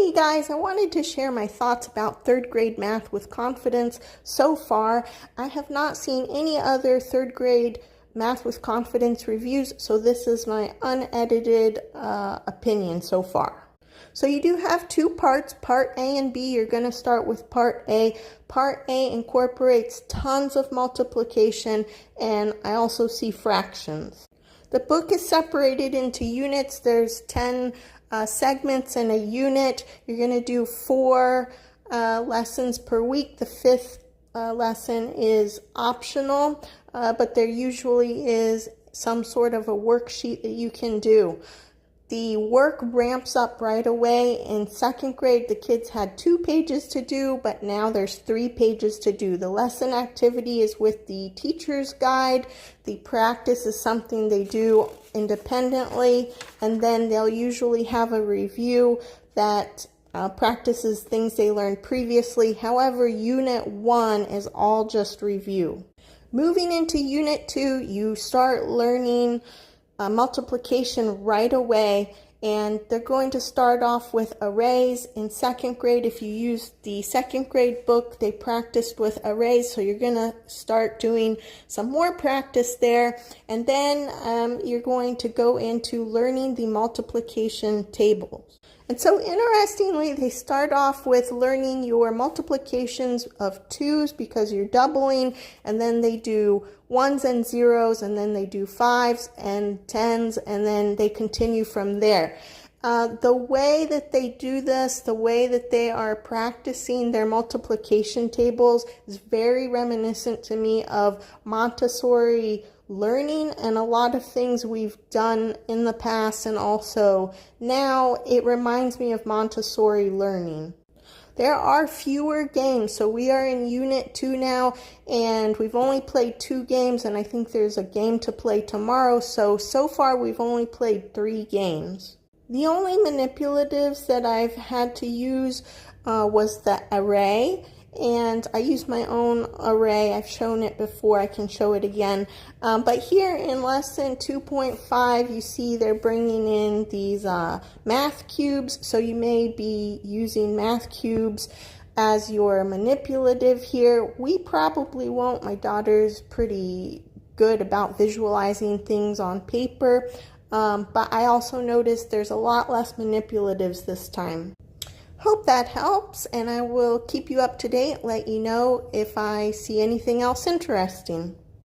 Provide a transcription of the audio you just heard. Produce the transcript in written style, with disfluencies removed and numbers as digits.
Hey guys, I wanted to share my thoughts about third grade math with confidence. So far, I have not seen any other third grade math with confidence reviews, so this is my unedited opinion so far. So you do have two parts, part A and B. You're going to start with part A. Part A incorporates tons of multiplication, and I also see fractions. The book is separated into units. There's 10 segments in a unit. You're going to do 4 lessons per week. The 5th lesson is optional, but there usually is some sort of a worksheet that you can do. The work ramps up right away. In 2nd grade, the kids had 2 pages to do, but now there's 3 pages to do. The lesson activity is with the teacher's guide. The practice is something they do independently, and then they'll usually have a review that practices things they learned previously. However, Unit 1 is all just review. Moving into Unit 2, you start learning multiplication right away, and they're going to start off with arrays. In 2nd grade, if you use the 2nd grade book, they practiced with arrays, so you're going to start doing some more practice there, and then you're going to go into learning the multiplication tables. And so interestingly, they start off with learning your multiplications of 2s because you're doubling, and then they do 1s and 0s, and then they do 5s and 10s, and then they continue from there. The way that they do this, the way that they are practicing their multiplication tables is very reminiscent to me of Montessori learning and a lot of things we've done in the past, and also now it reminds me of Montessori learning. There are fewer games, so we are in Unit 2 now, and we've only played 2 games, and I think there's a game to play tomorrow, so far we've only played 3 games. The only manipulatives that I've had to use was the array, and I used my own array. I've shown it before, I can show it again. But here in lesson 2.5, you see they're bringing in these math cubes, so you may be using math cubes as your manipulative here. We probably won't. My daughter's pretty good about visualizing things on paper, but I also noticed there's a lot less manipulatives this time. Hope that helps, and I will keep you up to date, let you know if I see anything else interesting.